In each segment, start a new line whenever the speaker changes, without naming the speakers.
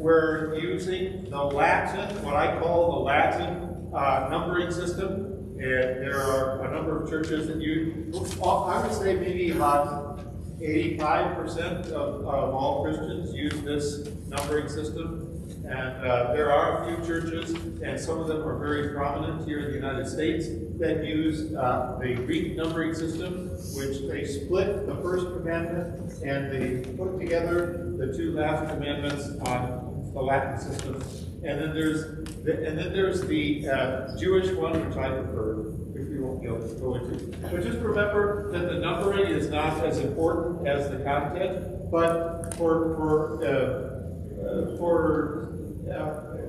we're using the Latin, what I call the Latin numbering system. And there are a number of churches that use, I would say maybe about 85% of all Christians use this numbering system. And there are a few churches, and some of them are very prominent here in the United States, that use the Greek numbering system, which they split the first commandment and they put together the two last commandments on the Latin system. And then there's the Jewish one, which I prefer, which we won't go into. But just remember that the numbering is not as important as the content, but for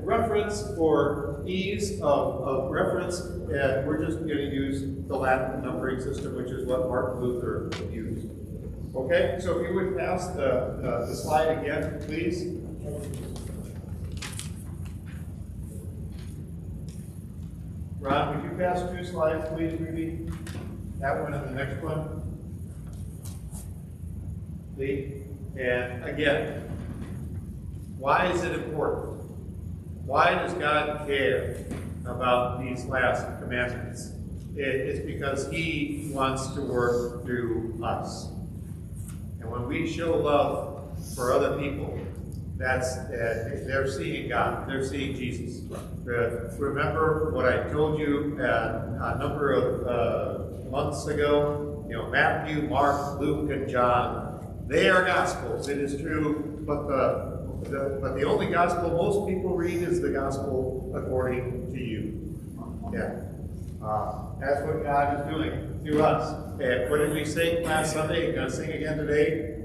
reference, for ease of reference, we're just going to use the Latin numbering system, which is what Martin Luther used. Okay, so if you would pass the slide again, please. Ron, would you pass 2 slides, please, Ruby? That one and the next one. See? And again, why is it important? Why does God care about these last commandments? It's because He wants to work through us. And when we show love for other people, that's they're seeing God. They're seeing Jesus. Remember what I told you a number of months ago? You know, Matthew, Mark, Luke, and John. They are Gospels. It is true, but the only Gospel most people read is the Gospel according to you. Yeah. That's what God is doing through us. And what did we sing last Sunday? We're going to sing again today.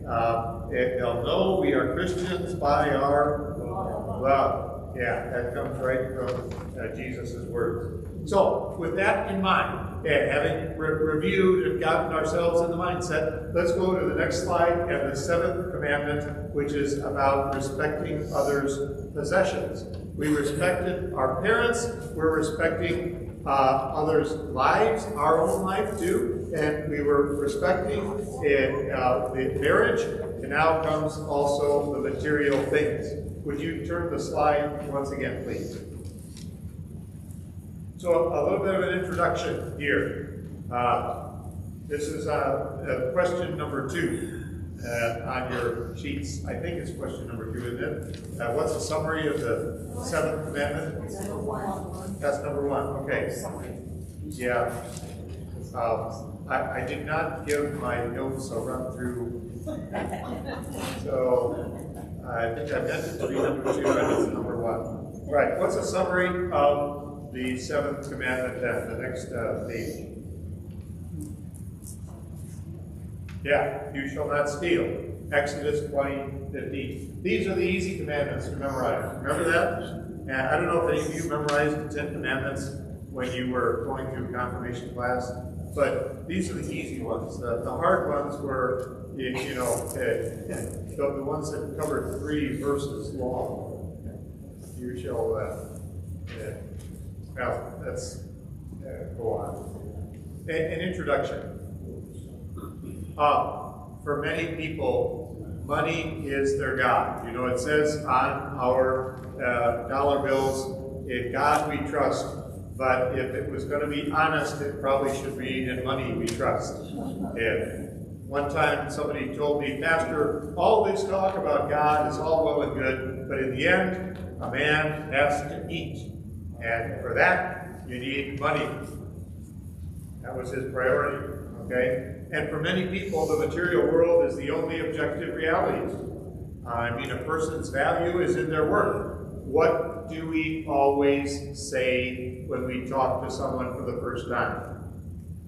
They'll know we are Christians by our love. Yeah, that comes right from Jesus' words. So, with that in mind, having reviewed and gotten ourselves in the mindset, let's go to the next slide and the 7th commandment, which is about respecting others' possessions. We respected our parents. We're respecting others' lives, our own life too, and we were respecting the marriage, and now comes also the material things. Would you turn the slide once again, please? So a little bit of an introduction here. This is question number 2 on your sheets. I think it's question number 2, isn't it? What's the summary of the 7th commandment?
That's number 1.
That's number 1. Okay. Yeah. I did not give my notes a run through. So I think I meant it to be number 2, and it's number 1. Right. What's a summary of the 7th commandment then? The next page. Yeah, you shall not steal. Exodus 20:15. These are the easy commandments to memorize. Remember that? And I don't know if any of you memorized the 10 Commandments when you were going through confirmation class, but these are the easy ones. The hard ones were, the ones that covered 3 verses long. You shall, well, let's go on. An introduction. For many people, money is their God. You know, it says on our dollar bills, in God we trust, but if it was going to be honest, it probably should read, in money we trust. And one time somebody told me, Pastor, all this talk about God is all well and good, but in the end, a man has to eat. And for that, you need money. That was his priority, okay? And for many people, the material world is the only objective reality. I mean, a person's value is in their work. What do we always say when we talk to someone for the first time?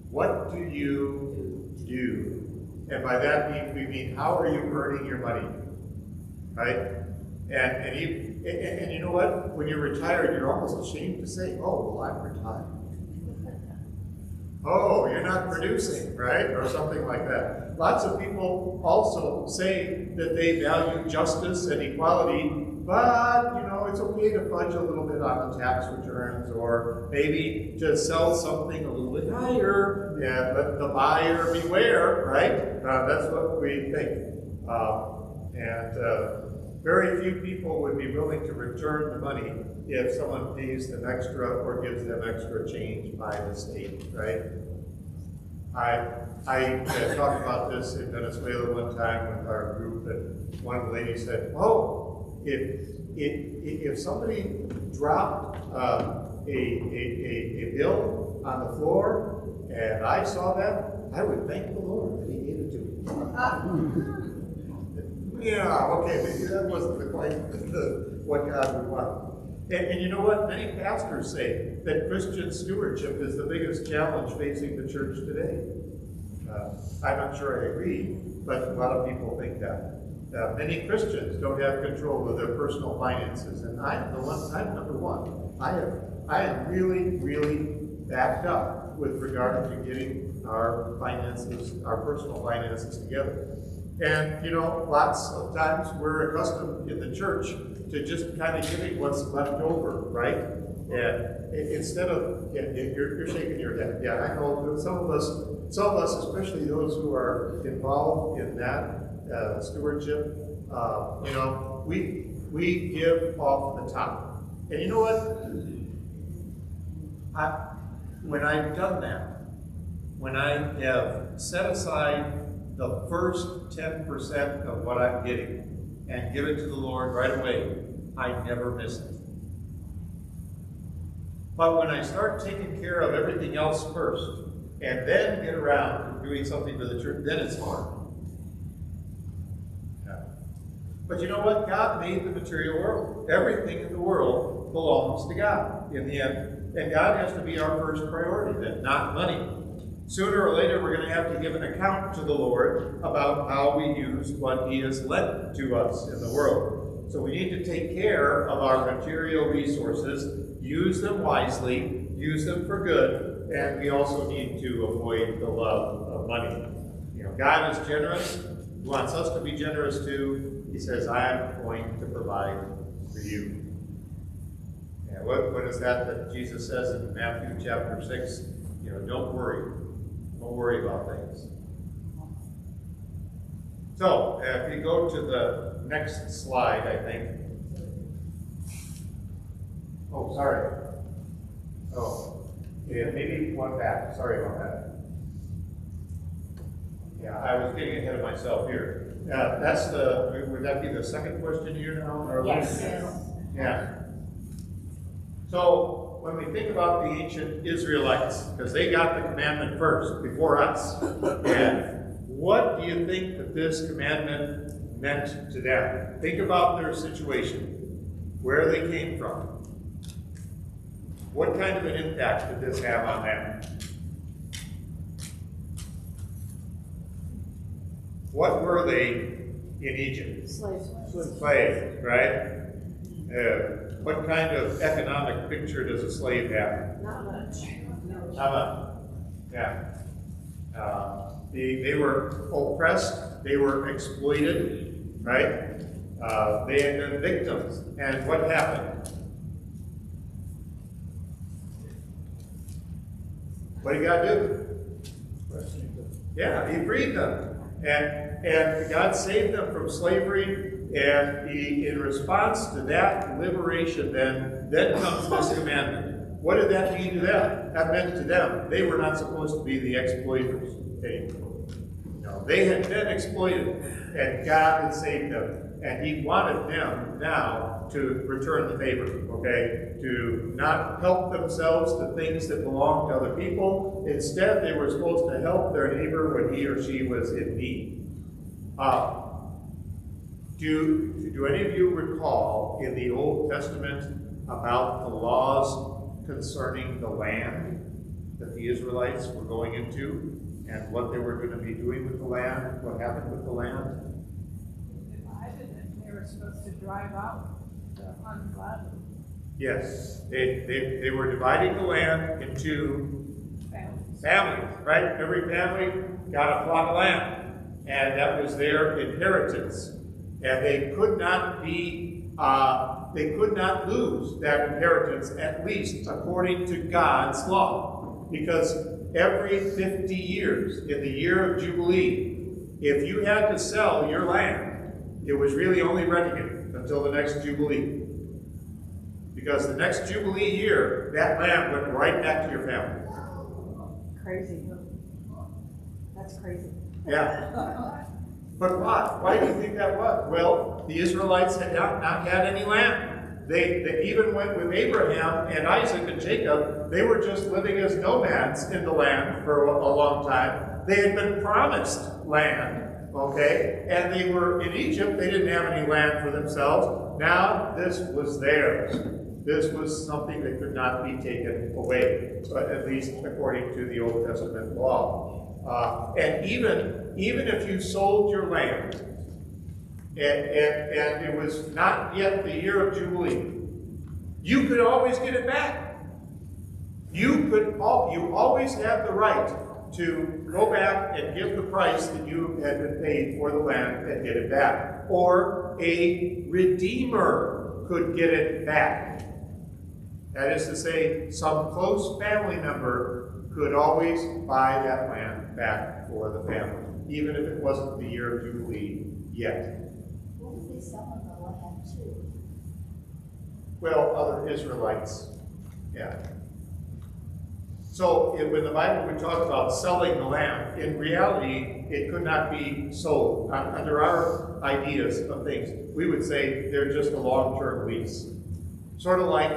What do you do? And by that we mean, how are you earning your money? Right? And you know what? When you're retired, you're almost ashamed to say, oh, well, I'm retired. Oh, you're not producing, right? Or something like that. Lots of people also say that they value justice and equality, but, you know, it's okay to fudge a little bit on the tax returns, or maybe to sell something a little bit higher, and let the buyer beware, right? That's what we think. Very few people would be willing to return the money if someone pays them extra or gives them extra change by mistake, right? I talked about this in Venezuela one time with our group, and one lady said, "Oh, if somebody dropped a bill on the floor and I saw that, I would thank the Lord that He gave it to me." Yeah, okay, maybe that wasn't quite what God would want. And you know what? Many pastors say that Christian stewardship is the biggest challenge facing the church today. I'm not sure I agree, but a lot of people think that. Many Christians don't have control of their personal finances, and I'm number one. I am really, really backed up with regard to getting our finances, our personal finances together. And, you know, lots of times we're accustomed in the church to just kind of giving what's left over, right? And instead of, you're shaking your head. Yeah, I know that some of us, especially those who are involved in that stewardship, you know, we give off the top. And you know what? When I've done that, when I have set aside the first 10% of what I'm getting and give it to the Lord right away, I never miss it. But when I start taking care of everything else first, and then get around to doing something for the church, then it's hard. Yeah. But you know what? God made the material world. Everything in the world belongs to God in the end. And God has to be our first priority then, not money. Sooner or later, we're going to have to give an account to the Lord about how we use what He has lent to us in the world. So we need to take care of our material resources, use them wisely, use them for good, and we also need to avoid the love of money. You know, God is generous. He wants us to be generous too. He says, "I am going to provide for you." And what is that Jesus says in Matthew chapter 6? You know, don't worry. Don't worry about things. So, if you go to the next slide, I think. Oh, sorry. Oh, yeah, maybe one back. Sorry about that. Yeah, I was getting ahead of myself here. Would that be the second question here now? Or
Yes.
Yeah. So, when we think about the ancient Israelites, because they got the commandment first, before us, and what do you think that this commandment meant to them? Think about their situation, where they came from. What kind of an impact did this have on them? What were they in Egypt? Slaves, right? What kind of economic picture does a slave have?
Not much.
Not much. Yeah. They were oppressed. They were exploited, right? They had been victims. And what happened? What did God do? Yeah, He freed them. And God saved them from slavery. And in response to that liberation, then comes this commandment. What did that mean to them? That meant to them, they were not supposed to be the exploiters anymore. No, they had been exploited, and God had saved them. And He wanted them now to return the favor, okay? To not help themselves to things that belong to other people. Instead, they were supposed to help their neighbor when he or she was in need. Do any of you recall in the Old Testament about the laws concerning the land that the Israelites were going into and what they were going to be doing with the land, what happened with the land?
Divided, and they were supposed to drive out the ungodly.
Yes, they were dividing the land into families, right? Every family got a plot of land, and that was their inheritance. And they could not lose that inheritance, at least according to God's law. Because every 50 years, in the year of Jubilee, if you had to sell your land, it was really only renting it. until the next Jubilee. Because the next Jubilee year, that land went right back to your family.
Crazy. That's crazy.
Yeah. But why? Why do you think that was? Well, the Israelites had not had any land. They even went with Abraham and Isaac and Jacob. They were just living as nomads in the land for a long time. They had been promised land, okay? And they were in Egypt. They didn't have any land for themselves. Now this was theirs. This was something that could not be taken away, but at least according to the Old Testament law. And even if you sold your land, and it was not yet the year of Jubilee, you could always get it back. You always have the right to go back and give the price that you had been paid for the land and get it back. Or a redeemer could get it back. That is to say, some close family member could always buy that land back for the family, even if it wasn't the year of Jubilee yet.
What were they selling the land to?
Well, other Israelites, yeah. So when the Bible would talk about selling the land, in reality, it could not be sold. Under our ideas of things, we would say they're just a long-term lease. Sort of like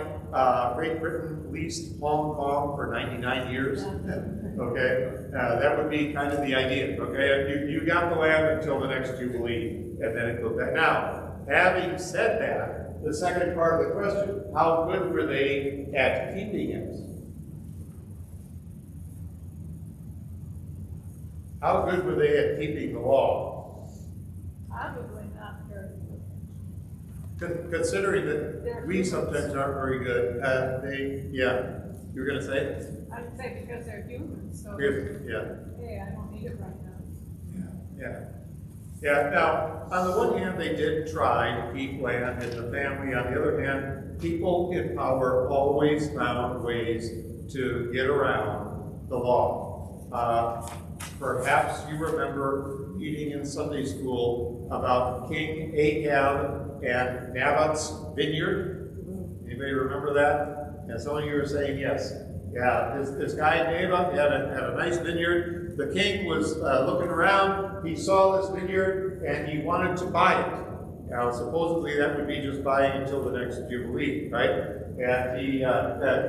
Great Britain leased Hong Kong for 99 years. Okay, that would be kind of the idea. Okay, you got the land until the next Jubilee, and then it goes back. Now, having said that, the second part of the question: how good were they at keeping it? How good were they at keeping the law?
Probably not very good.
Considering that we sometimes aren't very good, yeah, you were going to say?
I'd say because they're humans, so,
Yeah.
hey, I don't need it right now.
Yeah. Now, on the one hand, they did try to keep land in the family. On the other hand, people in power always found ways to get around the law. Perhaps you remember reading in Sunday school about King Ahab and Naboth's vineyard. Anybody remember that? And some of you are saying yes. Yeah, this guy Naboth had a nice vineyard. The king was looking around. He saw this vineyard and he wanted to buy it. Now, supposedly that would be just buying until the next Jubilee, right? And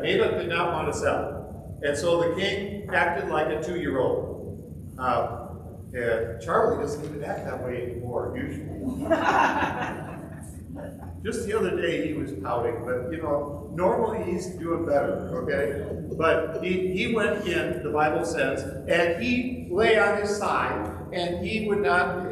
Naboth did not want to sell. And so the king acted like a 2-year-old. Charlie doesn't even act that way anymore, usually. Just the other day he was pouting, but normally he's doing better, okay? But he went in, the Bible says, and he lay on his side, and he would not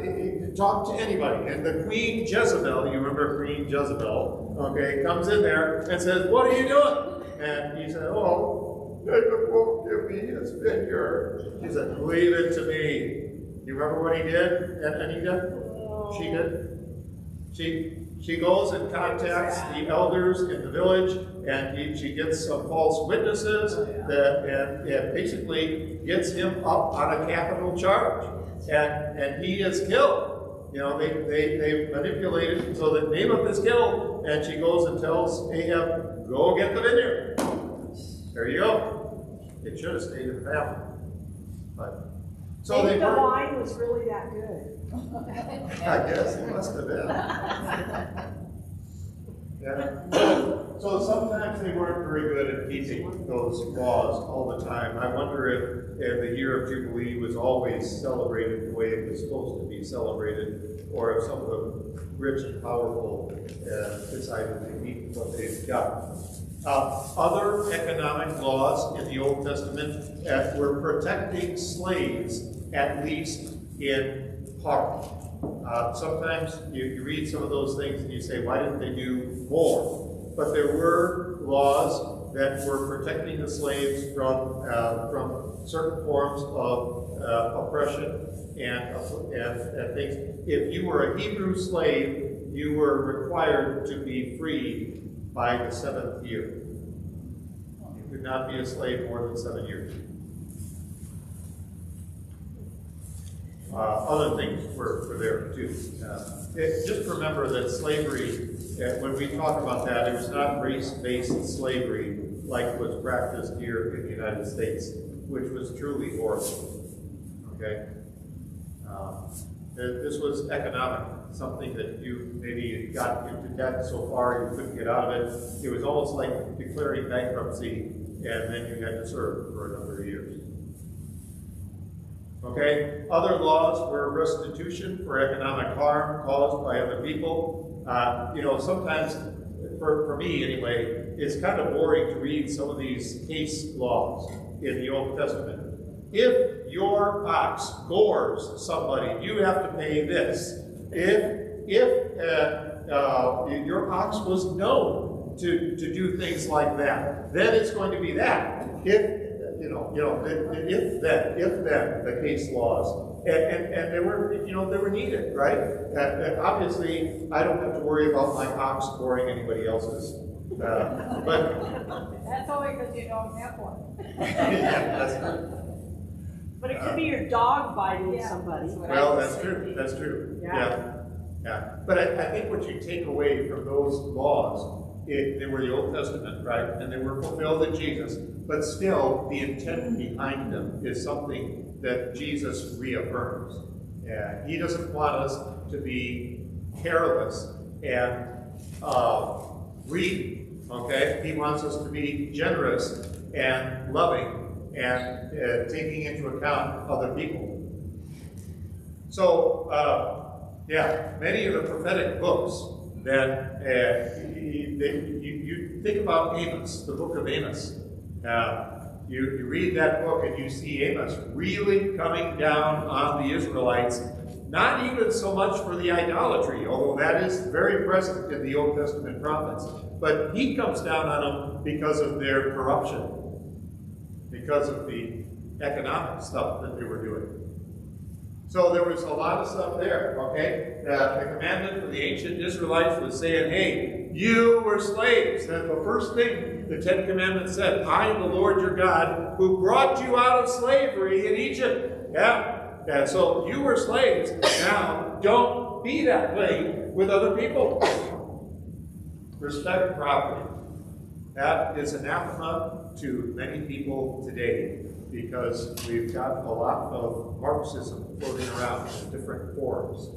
talk to anybody. And the Queen Jezebel, you remember Queen Jezebel, okay, comes in there and says, "What are you doing?" And he said, "Oh, David won't give me his vineyard." He said, "Leave it to me." You remember what he did, Anita? She did. She goes and contacts the elders in the village, and she gets some false witnesses and basically gets him up on a capital charge, and he is killed. They manipulate it so that Naboth is killed, and she goes and tells Ahab, "Go get the vineyard." There you go. It should have stayed in the family. But so
Maybe
they
the
were.
wine was really that good.
I guess it must have been. Yeah. So sometimes they weren't very good at keeping those laws all the time. I wonder if the year of Jubilee was always celebrated the way it was supposed to be celebrated, or if some of the rich and powerful decided to keep what they've got. Other economic laws in the Old Testament were protecting slaves, at least in part. Sometimes you read some of those things and you say, why didn't they do more? But there were laws that were protecting the slaves from certain forms of oppression and things. If you were a Hebrew slave, you were required to be freed by the 7th year. You could not be a slave more than 7 years. other things were there too. Just remember that slavery, when we talk about that, it was not race-based slavery like was practiced here in the United States, which was truly horrible. Okay? This was economic, something that you maybe got into debt so far you couldn't get out of it. It was almost like declaring bankruptcy, and then you had to serve for a number of years. Okay, other laws were restitution for economic harm caused by other people. Sometimes, for me anyway, it's kind of boring to read some of these case laws in the Old Testament. If your ox gores somebody, you have to pay this. If your ox was known to do things like that, then it's going to be that. If then, the case laws, and they were needed, right? And obviously, I don't have to worry about my ox goring anybody else's, but
That's only because you don't have one.
yeah, that's right.
But it could be your dog biting
Yeah.
somebody.
Well, that's true. That's true. Yeah. But I think what you take away from those laws, they were the Old Testament, right? And they were fulfilled in Jesus. But still, the intent behind them is something that Jesus reaffirms. He doesn't want us to be careless and greedy. Okay? He wants us to be generous and loving and taking into account other people. So, many of the prophetic books that you think about Amos, the book of Amos. You read that book and you see Amos really coming down on the Israelites, not even so much for the idolatry, although that is very present in the Old Testament prophets, but he comes down on them because of their corruption, because of the economic stuff that they were doing. So there was a lot of stuff there, okay? The commandment for the ancient Israelites was saying, hey, you were slaves. And the first thing the Ten Commandments said, I am the Lord your God who brought you out of slavery in Egypt. Yeah, so you were slaves. Now, don't be that way with other people. Respect property. That is anathema to many people today because we've got a lot of Marxism floating around in different forms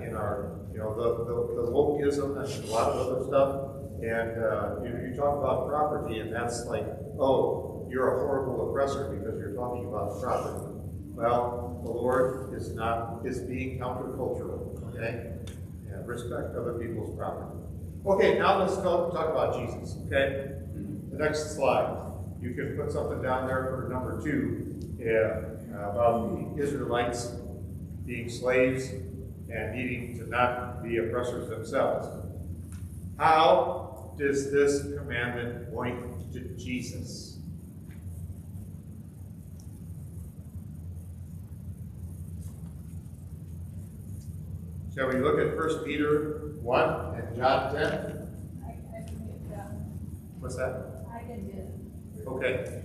in our, the wokeism and a lot of other stuff. And you talk about property, and that's like, oh, you're a horrible oppressor because you're talking about property. Well, the Lord is being countercultural. Okay, respect other people's property. Okay, now let's talk about Jesus. Okay, the next slide. You can put something down there for number 2 about the Israelites being slaves and needing to not be oppressors themselves. How does this commandment point to Jesus? Shall we look at 1 Peter 1 and John 10?
I can get that.
What's that?
I can get it.
Okay.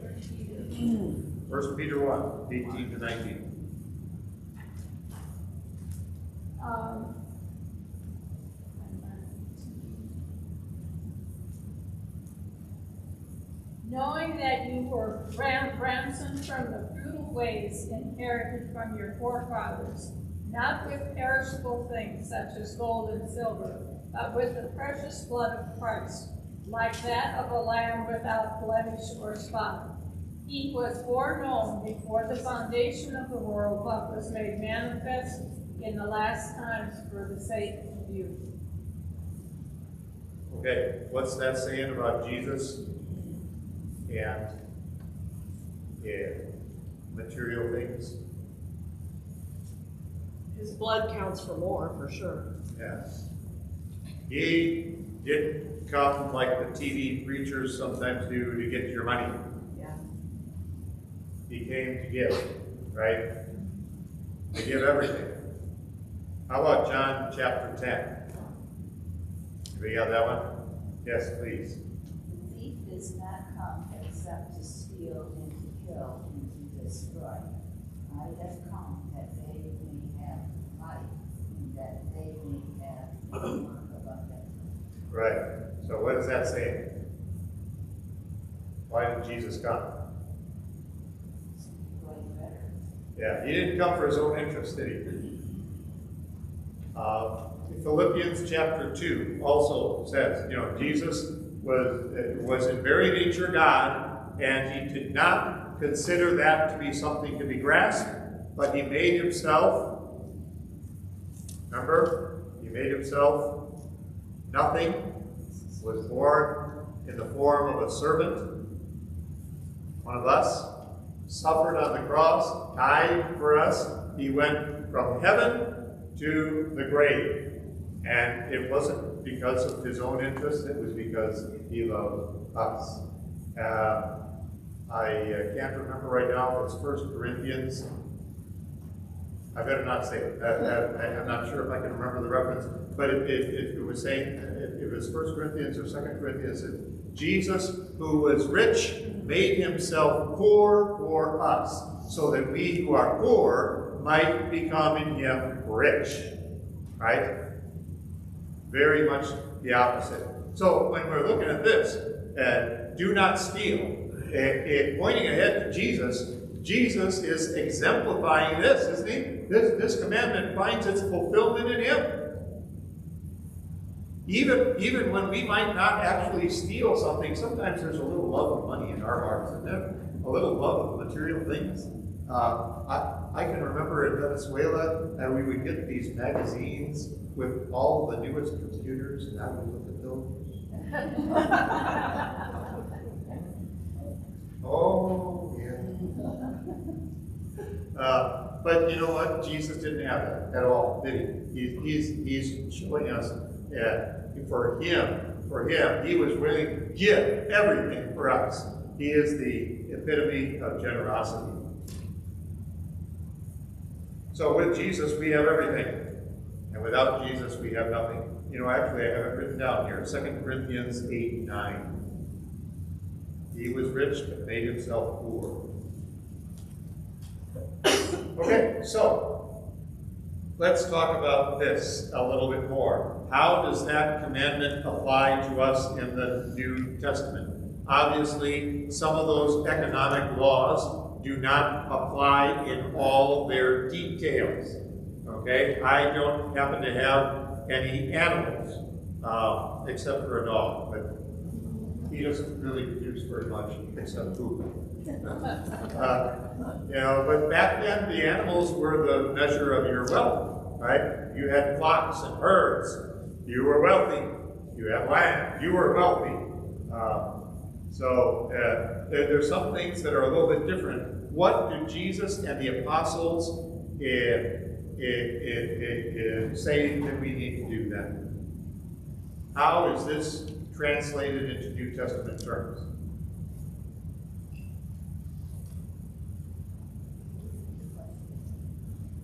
1 Peter 1, 18 to 19.
Knowing that you were ransomed from the brutal ways inherited from your forefathers, not with perishable things such as gold and silver, but with the precious blood of Christ, like that of a lamb without blemish or spot. He was foreknown before the foundation of the world, but was made manifest in the last times for the sake of you.
Okay, what's that saying about Jesus and material things?
His blood counts for more, for sure.
Yes. He didn't come like the TV preachers sometimes do to get your money.
Yeah.
He came to give, right? To give everything. How about John chapter 10? We got that one? Yes, please.
The thief does not come except to steal and to kill and to destroy. I have come that they may that they may have more abundant.
Right. So what does that say? Why did Jesus come?
Going better.
Yeah, he didn't come for his own interest, did he? Philippians chapter 2 also says, Jesus was in very nature God, and he did not consider that to be something to be grasped, but he made himself, remember, he made himself nothing, was born in the form of a servant, one of us, suffered on the cross, died for us. He went from heaven to the grave. And it wasn't because of his own interest, it was because he loved us. I can't remember right now if it's 1 Corinthians. I better not say it. I'm not sure if I can remember the reference, but it was saying, it was 1 Corinthians or 2 Corinthians, that Jesus, who was rich, made himself poor for us, so that we who are poor might become in him rich. Right? Very much the opposite. So when we're looking at this, do not steal, pointing ahead to Jesus, Jesus is exemplifying this, isn't he? This commandment finds its fulfillment in him. Even when we might not actually steal something, sometimes there's a little love of money in our hearts, isn't there? A little love of material things. I can remember in Venezuela that we would get these magazines with all the newest computers, and I would look at those. Oh, yeah. But you know what? Jesus didn't have that at all, did he? He's showing us for him, he was willing to give everything for us. He is the epitome of generosity. So with Jesus, we have everything. And without Jesus, we have nothing. Actually, I have it written down here. 2 Corinthians 8:9. He was rich, but made himself poor. Okay, so let's talk about this a little bit more. How does that commandment apply to us in the New Testament? Obviously, some of those economic laws do not apply in all their details. Okay, I don't happen to have any animals, except for a dog, but he doesn't really produce very much except food. But back then the animals were the measure of your wealth, right? You had flocks and herds. You were wealthy. You had land. You were wealthy. So there's some things that are a little bit different. What do Jesus and the apostles say that we need to do then? How is this translated into New Testament terms?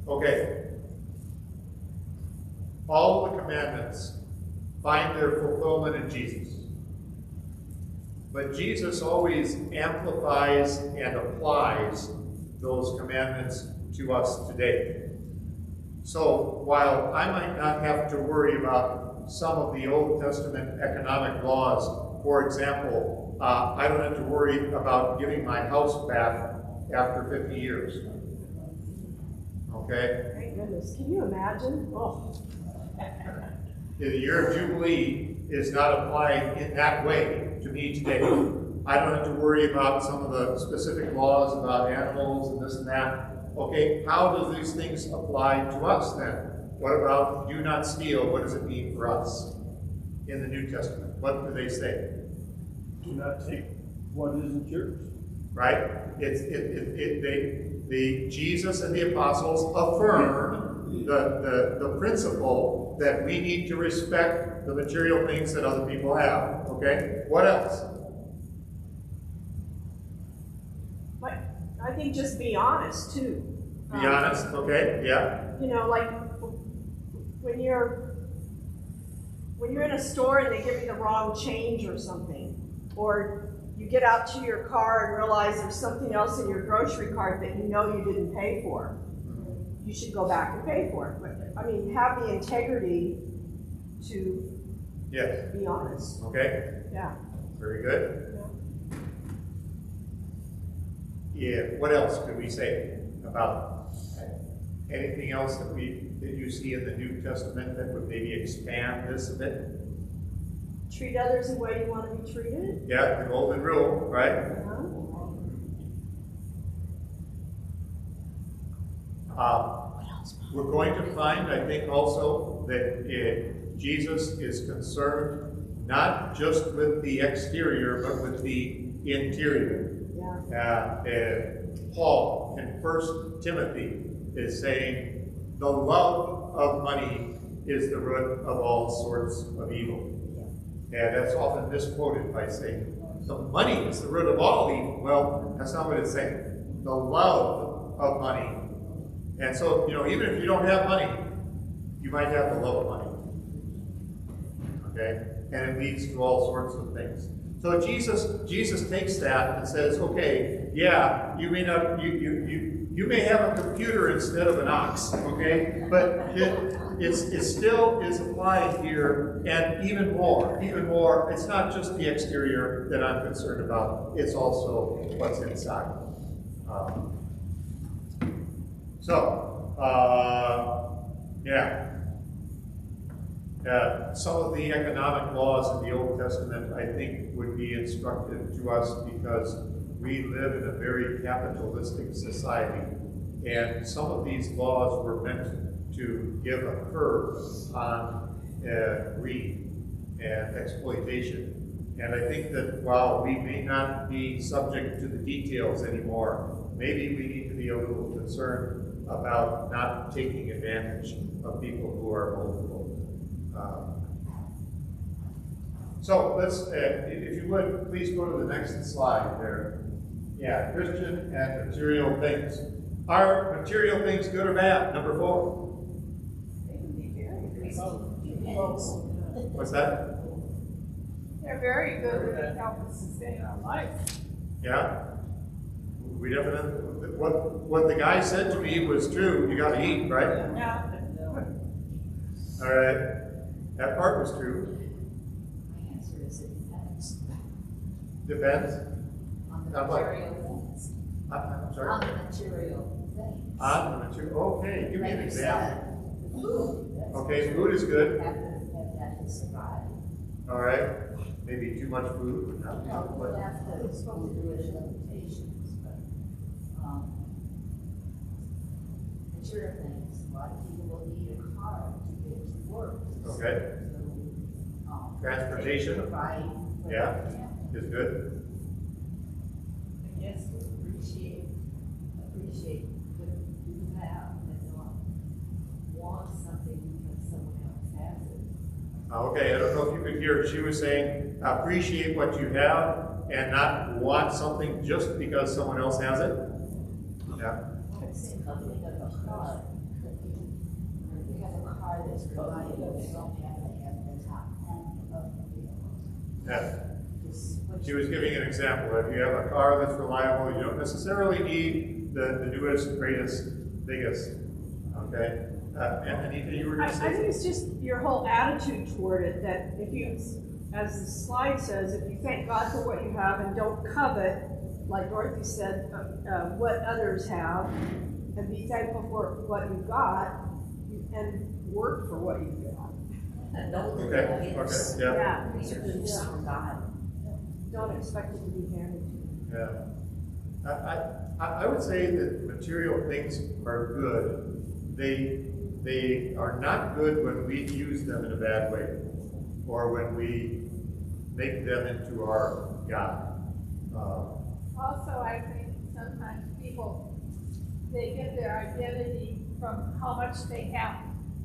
Okay. All the commandments find their fulfillment in Jesus. But Jesus always amplifies and applies those commandments to us today. So while I might not have to worry about some of the Old Testament economic laws, for example, I don't have to worry about giving my house back after 50 years. Okay?
Thank goodness. Can you imagine? Oh.
The year of Jubilee is not applied in that way to me today. I don't have to worry about some of the specific laws about animals and this and that. Okay, how do these things apply to us then? What about do not steal? What does it mean for us in the New Testament? What do they say?
Do not take what isn't yours.
Right? Jesus and the apostles affirm the principle that we need to respect the material things that other people have. Okay? What else?
But I think just be honest too.
Be honest, okay? Yeah.
Like when you're in a store and they give you the wrong change or something, or you get out to your car and realize there's something else in your grocery cart that you know you didn't pay for. you should go back and pay for it. But, I mean, have the integrity to
Yes,
be honest.
okay,
Yeah.
very good. Yeah, what else could we say about anything else that you see in the New Testament that would maybe expand this a bit?
Treat others the way you want to be treated.
Yeah, the golden rule, right? We're going to find, I think, also that Jesus is concerned not just with the exterior, but with the interior.
Yeah.
Paul in 1 Timothy is saying, the love of money is the root of all sorts of evil. And that's often misquoted by saying, the money is the root of all evil. Well, that's not what it's saying. The love of money. And so, even if you don't have money, you might have the love of money. Okay? And it leads to all sorts of things. So Jesus takes that and says, okay, yeah, you may not, you may have a computer instead of an ox, okay? But it still is applied here, and even more, it's not just the exterior that I'm concerned about, it's also what's inside. Some of the economic laws in the Old Testament, I think, would be instructive to us because we live in a very capitalistic society. And some of these laws were meant to give a curb on greed and exploitation. And I think that while we may not be subject to the details anymore, maybe we need to be a little concerned about not taking advantage of people who are vulnerable. So let's, if you would, please go to the next slide there. Yeah, Christian and material things. Are material things good or bad? Number 4.
They can be very good.
What's that?
They're very good at helping sustain our life.
Yeah? We definitely, what the guy said to me was true. You gotta eat, right?
Yeah.
All right. That part was true.
My answer is it depends
Depends.
on the
Sounds like-
material things.
I'm
On
sorry.
the material things.
On the material. Okay, give me an
Like you
example.
said, the food. that's
Okay,
what
food is good.
you have to survive.
All right. Maybe too much food. Not
No,
too
we
much.
have to expose the limitations, but, material things, a lot of people will need a car to get to work.
Okay.
So,
Transportation.
they provide for
Yeah.
their family.
Is good.
Yes, appreciate what you have and not want something because someone else has it.
Okay, I don't know if you could hear. She was saying, appreciate what you have and not want something just because someone else has it. Yeah.
Same company of a car, if you have a car that's reliable, you don't have to have the top end of the vehicle.
Yeah.
Just what
She
you-
was giving an example. If you have a car that's reliable, you don't necessarily need the newest, greatest, biggest. Okay? Anita, you were
I
going to
think
say?
it's just your whole attitude toward it, that if you, as the slide says, if you thank God for what you have and don't covet, like Dorothy said, what others have, and be thankful for what you've got, and work for what you've got.
Okay, yeah.
Research from God.
Don't expect it to be handed to you.
Yeah. I would say that material things are good. They are not good when we use them in a bad way or when we make them into our God.
Also, I think sometimes people, they get their identity from how much they have.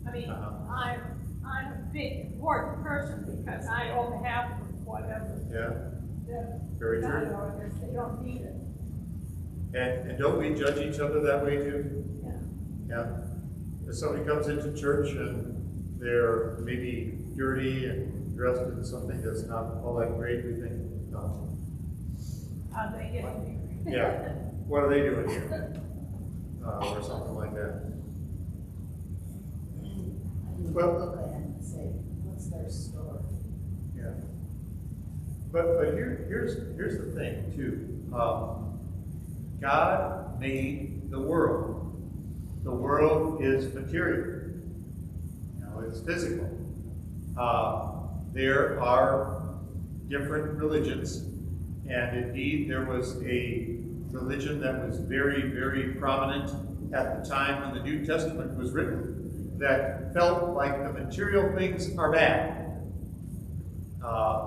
I mean,
Uh-huh.
I'm a big, important person because I only have whatever.
Yeah,
The
very true.
others, they don't need it.
And don't we judge each other that way too?
Yeah.
Yeah. If somebody comes into church and they're maybe dirty and dressed in something that's not all that great, we think, no.
How they get here.
Yeah. What are they doing here? Or something like that.
You
Well-
look at them and say, what's their story?
Yeah. But here's the thing too. God made the world. The world is material. You know, it's physical. There are different religions, and indeed there was a religion that was very, very prominent at the time when the New Testament was written that felt like the material things are bad,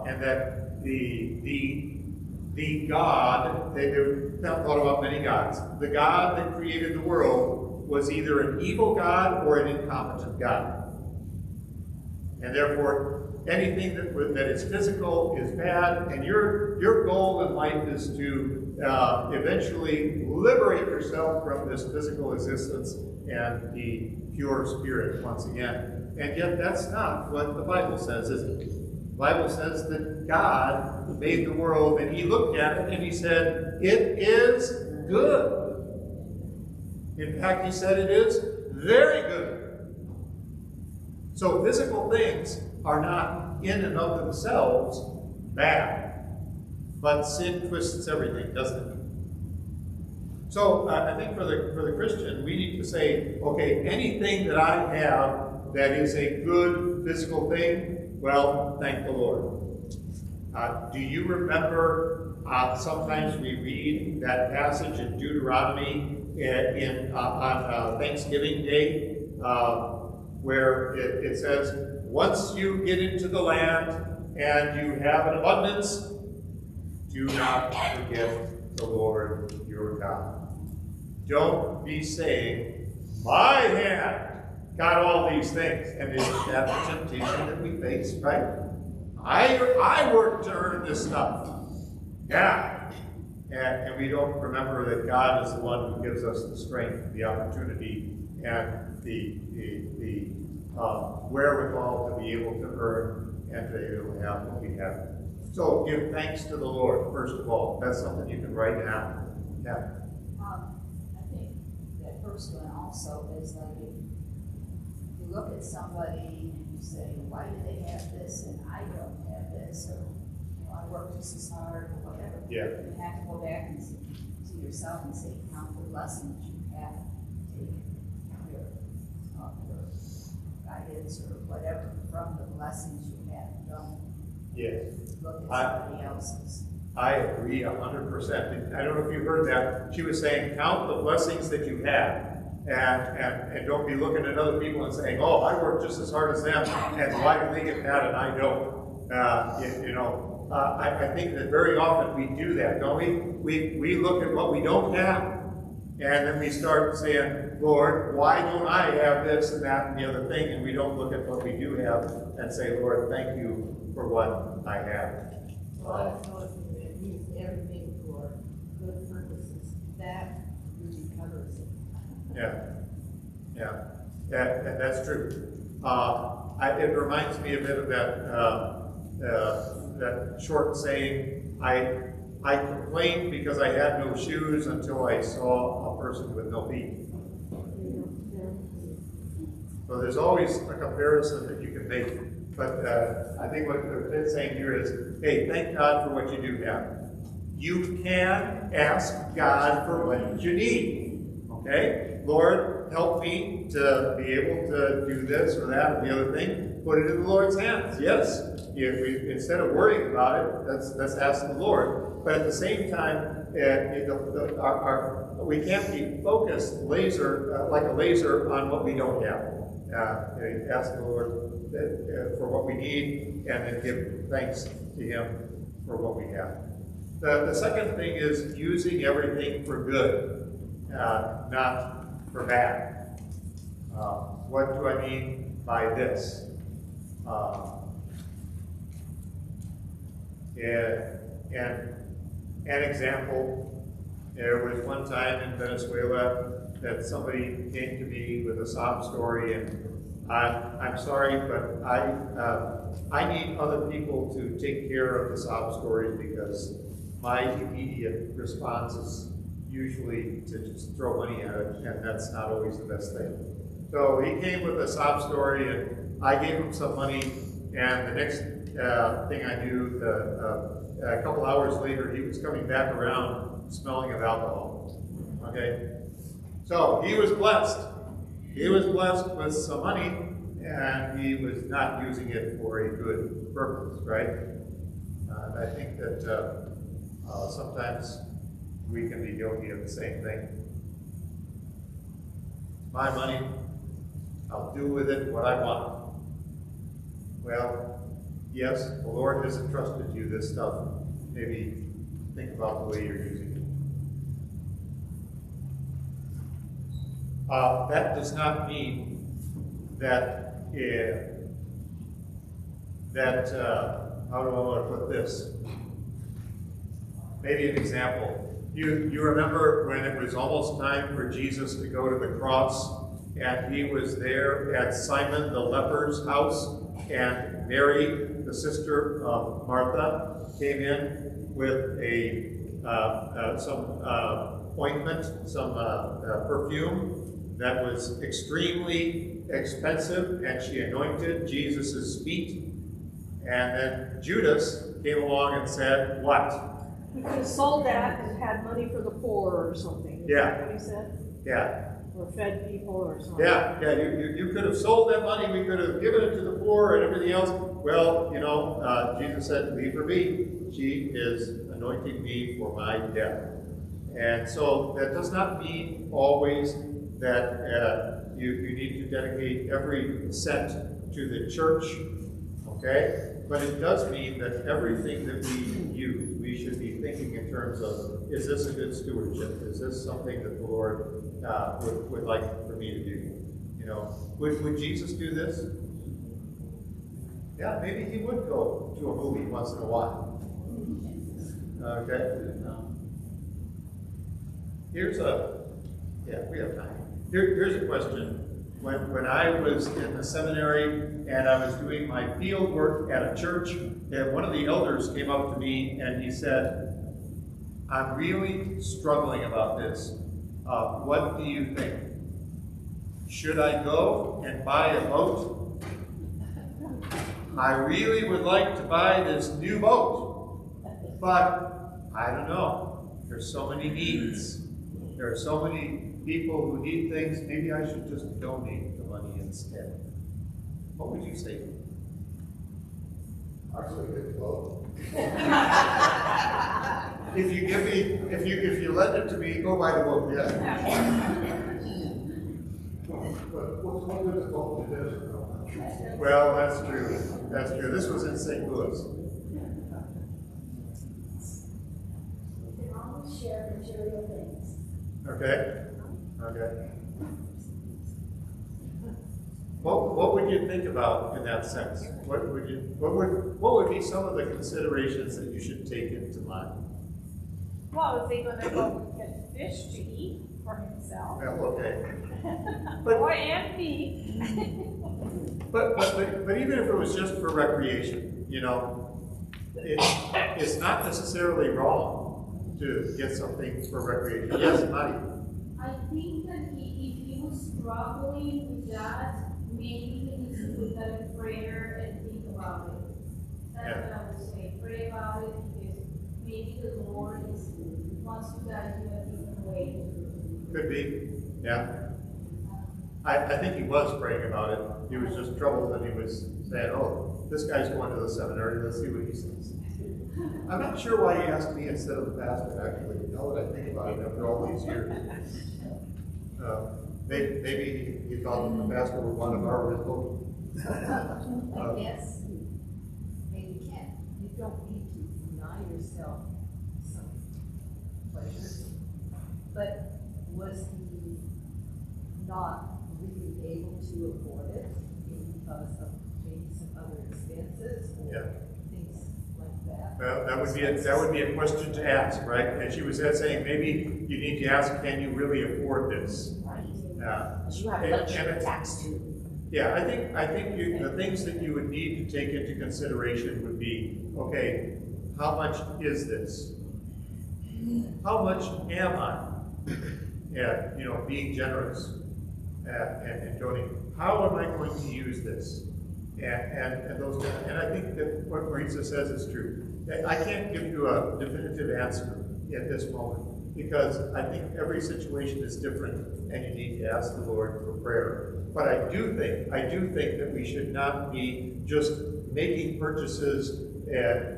and that the God, they thought about many gods. The God that created the world was either an evil God or an incompetent God. And therefore, anything that is physical is bad, and your goal in life is to eventually liberate yourself from this physical existence and be pure spirit once again. And yet that's not what the Bible says, is it? The Bible says that God made the world, and he looked at it and he said, it is good. In fact, he said it is very good. So physical things are not in and of themselves bad, but sin twists everything, doesn't it? So I think for the Christian, we need to say, okay, anything that I have that is a good physical thing, well, thank the Lord. Do you remember, sometimes we read that passage in Deuteronomy on Thanksgiving Day, where it says, once you get into the land and you have an abundance, do not forget the Lord your God. Don't be saying, my hand got all these things. And isn't that the temptation that we face, right? I worked to earn this stuff. Yeah. And we don't remember that God is the one who gives us the strength, the opportunity, and the wherewithal to be able to earn and to be able to have what we have. So give thanks to the Lord, first of all. That's something you can write down. Yeah.
I think that first one also is like if you look at somebody and you say, why do they have this and I don't have this, or I work just as hard or whatever.
Yeah.
You have to go back and see yourself and say, count the blessings you have taken, your guidance or whatever from the blessings you have. Don't
Yes.
look at somebody else's.
I agree 100%. I don't know if you heard that. She was saying, count the blessings that you have, and don't be looking at other people and saying, oh, I work just as hard as them, and why do they get that and I don't? I think that very often we do that, don't we? We look at what we don't have, and then we start saying, Lord, why don't I have this and that and the other thing? And we don't look at what we do have and say, Lord, thank you for what I have.
Well, I know if you use everything for good purposes, that really covers it.
Yeah, that's true. It reminds me a bit of that short saying, I complained because I had no shoes until I saw a person with no feet. So there's always a comparison that you can make. But I think what it's saying here is, hey, thank God for what you do have. You can ask God for what you need. Okay? Lord, help me to be able to do this or that or the other thing. Put it in the Lord's hands. Yes. Instead of worrying about it, let's ask the Lord. But at the same time, we can't be focused like a laser on what we don't have. Ask the Lord for what we need, and then give thanks to Him for what we have. The second thing is using everything for good, not for bad. What do I mean by this? An example, there was one time in Venezuela that somebody came to me with a sob story, and I'm sorry, but I need other people to take care of the sob stories because my immediate response is usually to just throw money at it, and that's not always the best thing. So he came with a sob story, I gave him some money, and the next thing I knew, a couple hours later, he was coming back around smelling of alcohol. Okay? So he was blessed. He was blessed with some money, and he was not using it for a good purpose, right? I think that sometimes we can be guilty of the same thing. My money, I'll do with it what I want. Well, yes, the Lord has entrusted you this stuff. Maybe think about the way you're using it. That does not mean that how do I want to put this? Maybe an example. You remember when it was almost time for Jesus to go to the cross, and he was there at Simon the leper's house, and Mary, the sister of Martha, came in with some ointment, some perfume that was extremely expensive, and she anointed Jesus' feet. And then Judas came along and said, what?
We could have sold that and had money for the poor or something. Is
Yeah.
that what he said?
Yeah.
Or fed people or something.
Yeah, you could have sold that money, we could have given it to the poor and everything else. Well, Jesus said, leave her be. She is anointing me for my death. And so that does not mean always that you need to dedicate every cent to the church, okay? But it does mean that everything that we use, we should be thinking in terms of, is this a good stewardship? Is this something that the Lord would like for me to do? Would Jesus do this? Yeah, maybe he would go to a movie once in a while. Okay? We have time. Here's a question. When I was in the seminary and I was doing my field work at a church, and one of the elders came up to me and he said, I'm really struggling about this. What do you think? Should I go and buy a boat? I really would like to buy this new boat, but I don't know. There's so many needs. There are so many people who need things. Maybe I should just donate the money instead. What would you say?
Actually, good boat.
If you lend it to me, go buy the boat. Yeah.
But what good is boat to this?
Well, that's true. That's true. This was in St. Louis.
You can always share material things.
Okay. Okay. What would you think about in that sense? What would be some of the considerations that you should take into mind?
Well, is he gonna go get fish to eat for himself?
Well, okay.
Or and feed?
But even if it was just for recreation, it's not necessarily wrong to get something for recreation. Yes, Mari?
I think that if he was struggling with that, maybe he needs to put that in prayer and think about it. That's what I would say. Pray about it because maybe the Lord wants to guide you a different way.
Could be. Yeah. I think he was praying about it. He was just troubled that he was saying, oh, this guy's going to the seminary, let's see what he says. I'm not sure why he asked me instead of the pastor, actually. Now that I think about it after all these years. Maybe he thought that the pastor would want to borrow his book.
I guess, maybe you can.
You don't need to deny yourself some pleasures. But was he not really able to afford it because of maybe some other expenses or things like that?
Well, that would be a question to ask, right? And she was saying maybe you need to ask, can you really afford this?
Right.
You have luxury tax too.
Yeah, I think the things that you would need to take into consideration would be, okay, how much is this? How much am I? Being generous and donating. How am I going to use this? and those, and I think that what Marisa says is true. I can't give you a definitive answer at this moment, because I think every situation is different, and you need to ask the Lord for prayer. But I do think that we should not be just making purchases,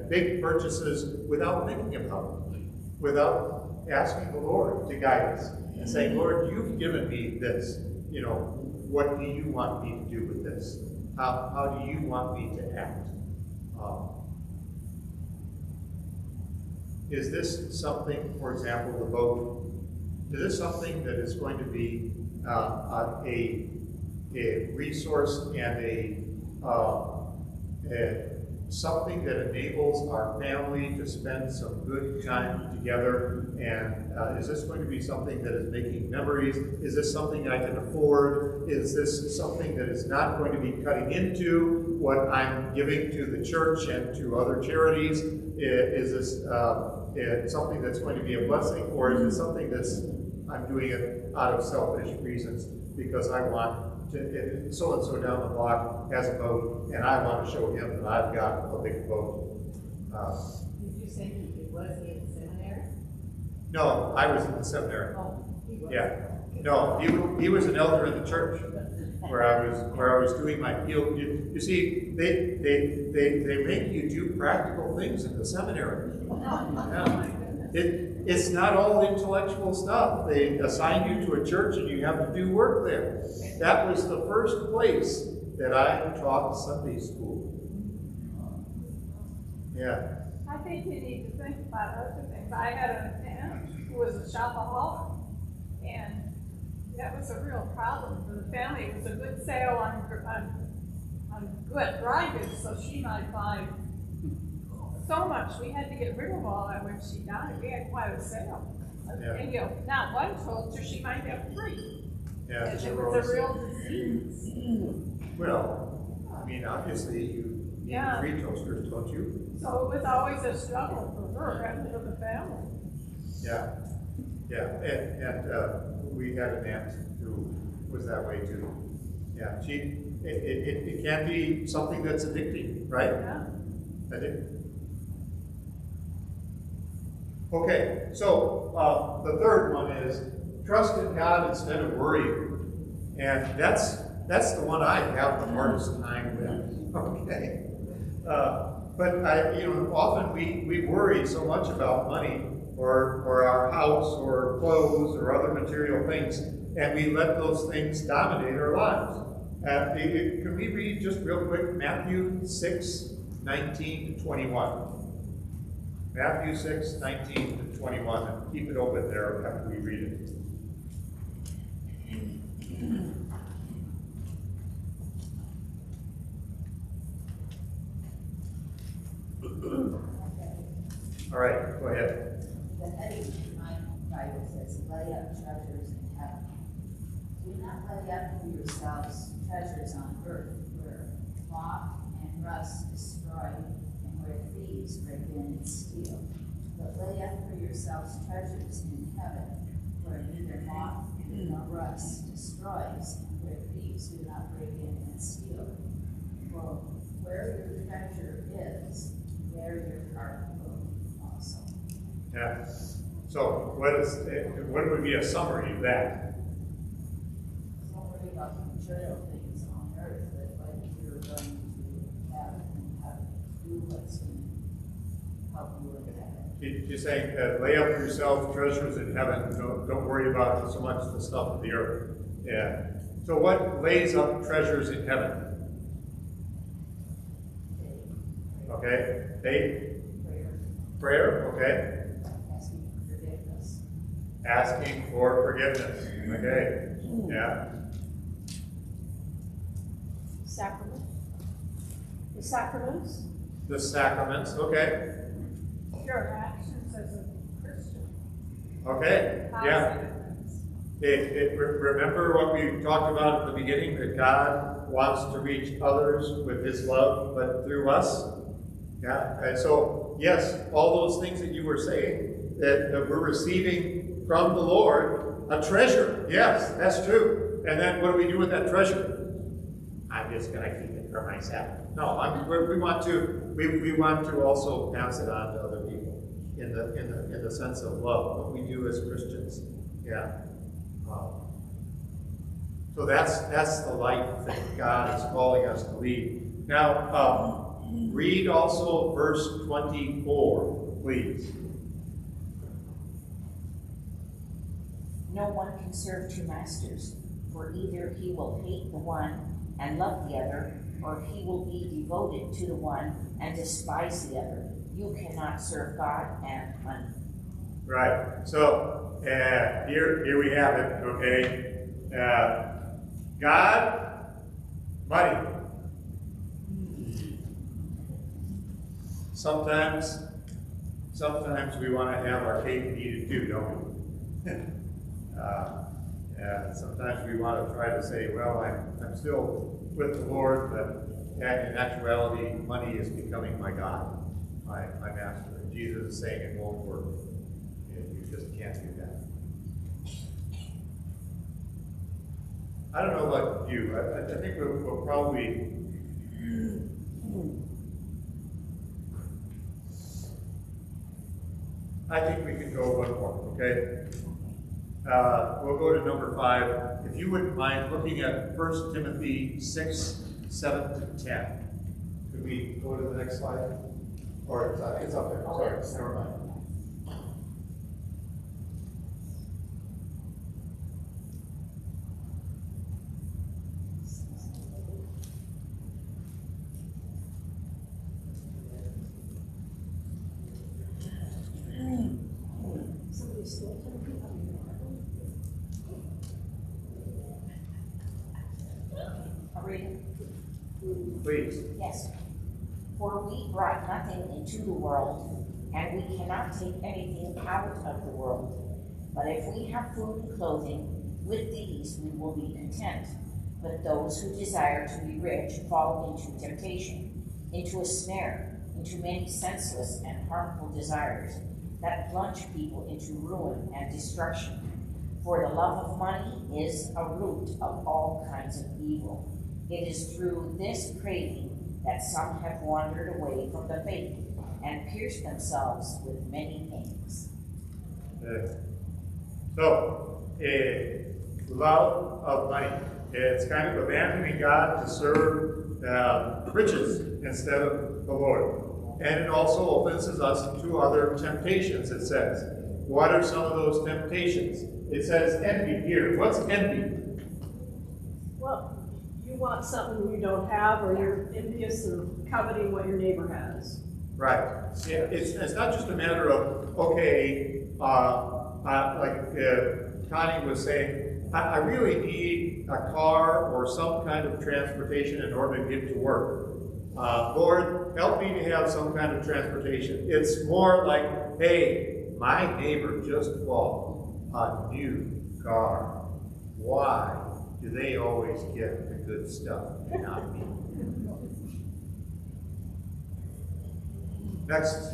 big purchases, without thinking about it, without asking the Lord to guide us, and saying, Lord, you've given me this, what do you want me to do with this? How do you want me to act? Is this something, for example, the boat, is this something that is going to be a resource and something that enables our family to spend some good time together? And is this going to be something that is making memories? Is this something I can afford? Is this something that is not going to be cutting into what I'm giving to the church and to other charities? Is this something that's going to be a blessing, or is it something that's I'm doing it out of selfish reasons because I want to, so-and-so down the block has a boat, and I want to show him that I've got a big boat.
Did you say he was in seminary?
No, I was in the seminary.
Oh, he was.
Yeah. No, he was an elder in the church where I was doing my field. You see, they make you do practical things in the seminary. Yeah. It's not all intellectual stuff. They assign you to a church and you have to do work there. That was the first place that I taught Sunday school. Yeah.
I think you need to think about other things. I had an aunt who was a shopaholic, and that was a real problem for the family. It was a good sale on good dry goods, so she might buy so much. We had to get rid of all that when she died. We had quite a sale.
Yeah.
And not one told her she might have three.
Yeah.
Because it was a real disease.
Well, I mean, obviously you need free toasters, don't you?
So it was always a struggle for her and for the family.
Yeah. Yeah. And we had an aunt who was that way too. Yeah. It can be something that's addicting, right?
Yeah.
Okay, so the third one is trust in God instead of worrying. And that's the one I have the hardest time with. Okay. But often we worry so much about money or our house or clothes or other material things, and we let those things dominate our lives. Can we read just real quick Matthew 6:19 to 21? Matthew 6:19 to 21, and keep it open there after we read it. All right, go ahead.
The heading in my Bible says, lay up treasures in heaven. Do not lay up for yourselves treasures on earth, where moth and rust destroy, and where thieves break in and steal. But lay up for yourselves treasures in heaven, where neither moth nor rust destroys, and where thieves do not break in and steal. For where your treasure is, there your heart will be also.
Yeah. So what would be a summary of that?
Don't worry about the material things on earth, but what you're going to have and how to do what's going to help you in heaven.
You're saying lay up for yourself treasures in heaven. Don't worry about so much the stuff of the earth. Yeah. So what lays up treasures in heaven? Okay. Faith. Prayer. Okay.
Asking for forgiveness.
Asking for forgiveness. Okay. Yeah.
Sacrament. The sacraments.
The sacraments. Okay.
Your actions as a Christian.
Okay. Yeah. Remember what we talked about at the beginning, that God wants to reach others with his love, but through us. Yeah. And so, yes, all those things that you were saying, that we're receiving from the Lord, a treasure. Yes, that's true. And then what do we do with that treasure? I'm just going to keep it
for myself.
No, we want to also pass it on to other people in the sense of love, what we do as Christians. Yeah. So that's the life that God is calling us to lead. Now, read also verse 24, please.
No one can serve two masters, for either he will hate the one and love the other, or he will be devoted to the one and despise the other. You cannot serve God and money.
Right. So here we have it. Okay. God, money. Sometimes we want to have our cake and eat it too, don't we? And sometimes we want to try to say, well, I'm still with the Lord, but in actuality, money is becoming my God, my master. And Jesus is saying it won't work. You just can't do that. I don't know about you. I think we'll probably I think we can go one more, okay? We'll go to number 5. If you wouldn't mind looking at 1 Timothy 6, 7 to 10. Could we go to the next slide? Or it's up there. Sorry, never mind. Please.
Yes. For we brought nothing into the world, and we cannot take anything out of the world. But if we have food and clothing, with these we will be content. But those who desire to be rich fall into temptation, into a snare, into many senseless and harmful desires that plunge people into ruin and destruction. For the love of money is a root of all kinds of evil. It is through this craving that some have wandered away from the faith and pierced themselves with many pains.
Love of money. It's kind of abandoning God to serve riches instead of the Lord. And it also opens us to other temptations, it says. What are some of those temptations? It says envy here. What's envy?
Well, you want something you don't have, or you're envious or coveting what your neighbor has.
Right. Yeah, it's not just a matter of, okay, Connie was saying, I really need a car or some kind of transportation in order to get to work. Lord, help me to have some kind of transportation. It's more like, hey, my neighbor just bought a new car. Why do they always get the good stuff and not me? Next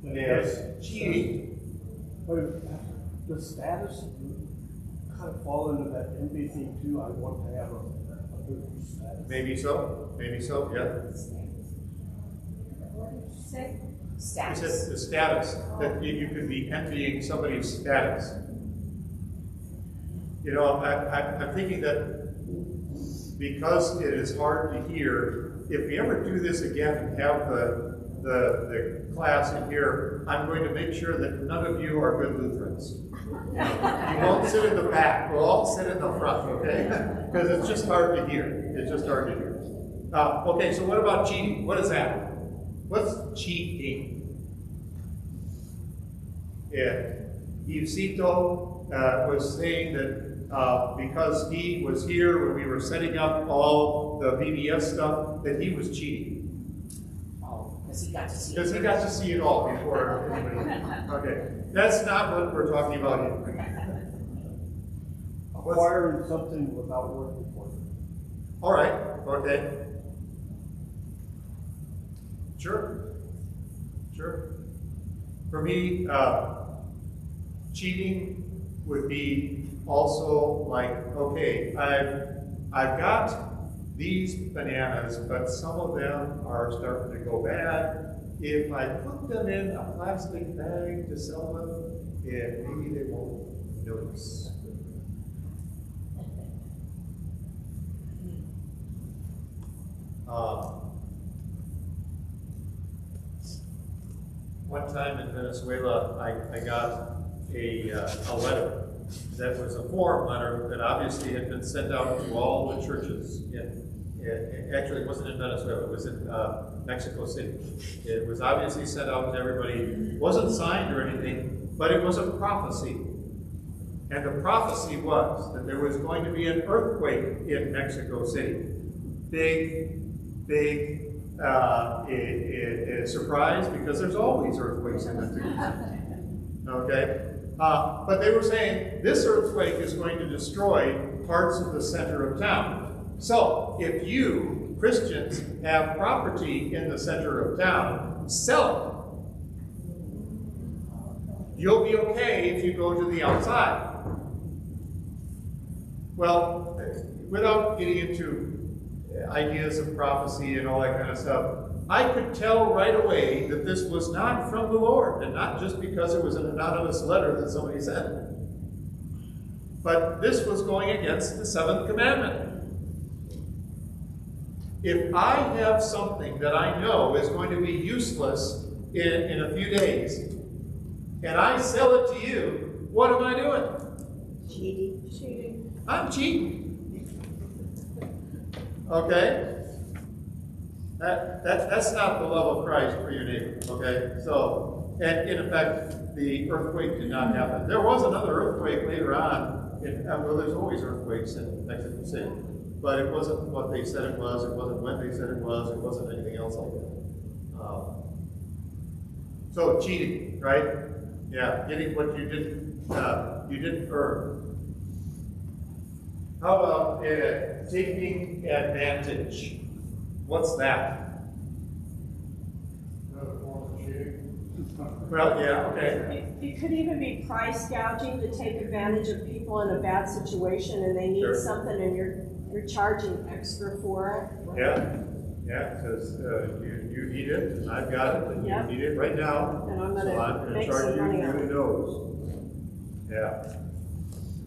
is cheating.
Does status kind of fall into that envy thing too? I want to have a good status.
Maybe so, yeah.
Say?
He
Status.
said the status, that you could be envying somebody's status. You know, I'm thinking that because it is hard to hear, if we ever do this again and have the class in here, I'm going to make sure that none of you are good Lutherans. You won't sit in the back. We'll all sit in the front, okay? Because it's just hard to hear. It's just hard to hear. Okay, so what about cheating? What is that? What's cheating? Yeah. Yvesito was saying that because he was here when we were setting up all the VBS stuff, that he was cheating.
Oh, because he got to see
Because he got to see it all before anybody. Okay. That's not what we're talking about here.
Acquiring something without working for it.
All right. Okay. Sure. For me, cheating would be also like, okay, I've got these bananas, but some of them are starting to go bad. If I put them in a plastic bag to sell them, maybe they won't notice. One time in Venezuela, I got a letter that was a form letter that obviously had been sent out to all the churches. Actually, it wasn't in Venezuela, it was in Mexico City. It was obviously sent out to everybody. It wasn't signed or anything, but it was a prophecy. And the prophecy was that there was going to be an earthquake in Mexico City. Big surprise, because there's always earthquakes in Mexico City. Okay? But they were saying this earthquake is going to destroy parts of the center of town. So, if you, Christians, have property in the center of town, sell it. You'll be okay if you go to the outside. Well, without getting into ideas of prophecy and all that kind of stuff, I could tell right away that this was not from the Lord, and not just because it was an anonymous letter that somebody sent. But this was going against the seventh commandment. If I have something that I know is going to be useless in a few days, and I sell it to you, what am I doing?
Cheating.
I'm cheating. Okay? That's not the love of Christ for your neighbor, okay? So, and in effect, the earthquake did not happen. There was another earthquake later on. Well, there's always earthquakes in Mexico City. But it wasn't what they said it was. It wasn't when they said it was. It wasn't anything else like that. So cheating, right? Yeah, getting what you didn't earn. How about taking advantage? What's that?
Another form of cheating.
Well, yeah, okay.
It could even be price gouging, to take advantage of people in a bad situation and they need
Sure.
something and you're charging extra for it.
Yeah, because you need it, and I've got it, and
Yep.
you need it right now.
And I'm
So I'm
gonna
gonna
make
charge
some
you
money on
through
it.
the nose. Yeah.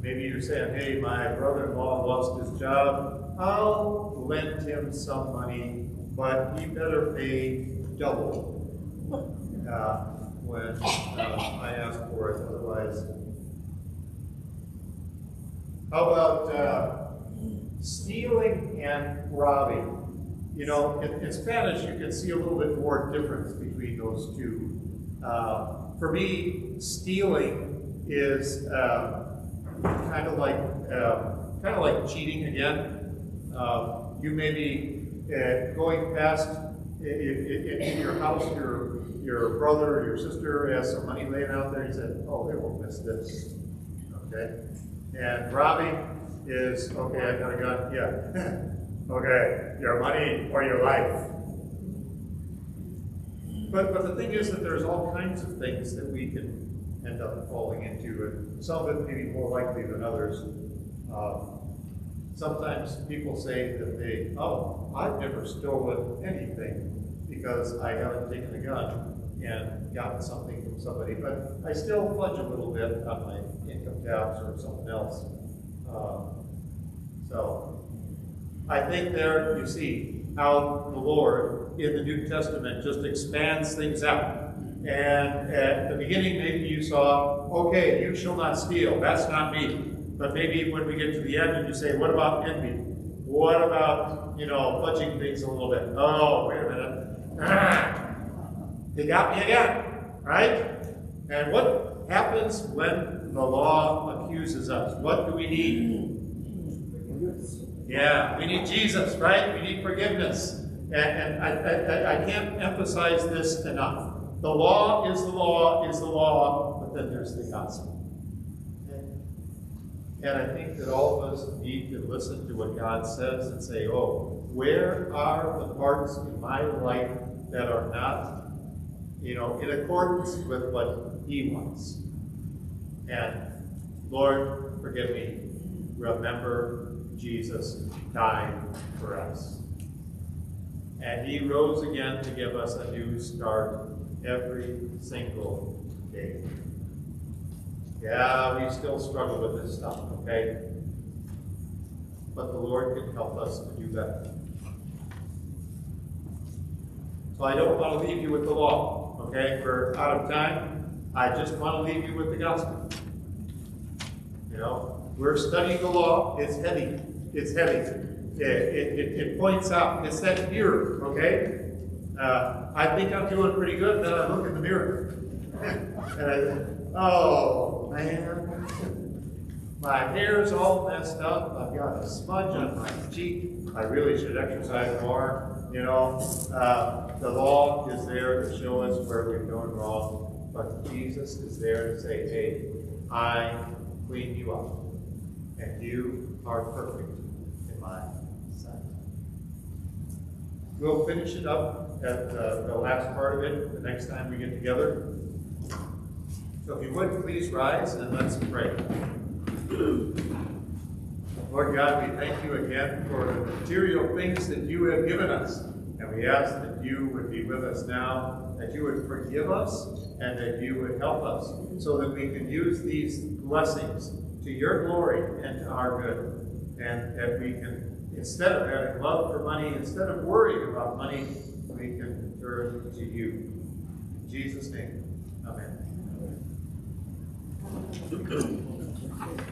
Maybe you're saying, hey, my brother-in-law lost his job. I'll lend him some money, but he better pay double when I ask for it. Otherwise, how about stealing and robbing? You know, in Spanish, you can see a little bit more difference between those two. For me, stealing is kind of like cheating again. You may be going past in your house, your brother or your sister has some money laying out there. You said, "Oh, they won't miss this." Okay, and robbing is okay. I got a gun. Yeah. Okay, your money or your life. But the thing is that there's all kinds of things that we can end up falling into, and some of it may be more likely than others. Sometimes people say that I've never stolen anything because I haven't taken a gun and gotten something from somebody, but I still fudge a little bit on my income tax or something else. So I think there you see how the Lord in the New Testament just expands things out. And at the beginning, maybe you saw, okay, you shall not steal. That's not me. But maybe when we get to the end and you say, what about envy? What about, fudging things a little bit? Oh, wait a minute. They got me again, right? And what happens when the law accuses us? What do we need? Yeah, we need Jesus, right? We need forgiveness. And I can't emphasize this enough. The law is the law is the law, but then there's the gospel. And I think that all of us need to listen to what God says and say, oh, where are the parts in my life that are not, in accordance with what He wants? And Lord, forgive me. Remember Jesus died for us. And he rose again to give us a new start every single day. Yeah, we still struggle with this stuff, okay? But the Lord can help us to do better. So I don't want to leave you with the law, okay? We're out of time. I just want to leave you with the gospel. You know, we're studying the law. It's heavy. It's heavy. It points out. It's that mirror, okay? I think I'm doing pretty good. Then I look in the mirror. And I think, oh, man. My hair's all messed up. I've got a smudge on my cheek. I really should exercise more. You know, the law is there to show us where we've gone wrong. But Jesus is there to say, hey, I cleaned you up. And you are perfect in my sight. We'll finish it up at the last part of it the next time we get together. So if you would, please rise and let's pray. Lord God, we thank you again for the material things that you have given us. And we ask that you would be with us now, that you would forgive us, and that you would help us so that we can use these blessings to your glory and to our good. And that we can, instead of having love for money, instead of worrying about money, we can turn to you. In Jesus' name, amen.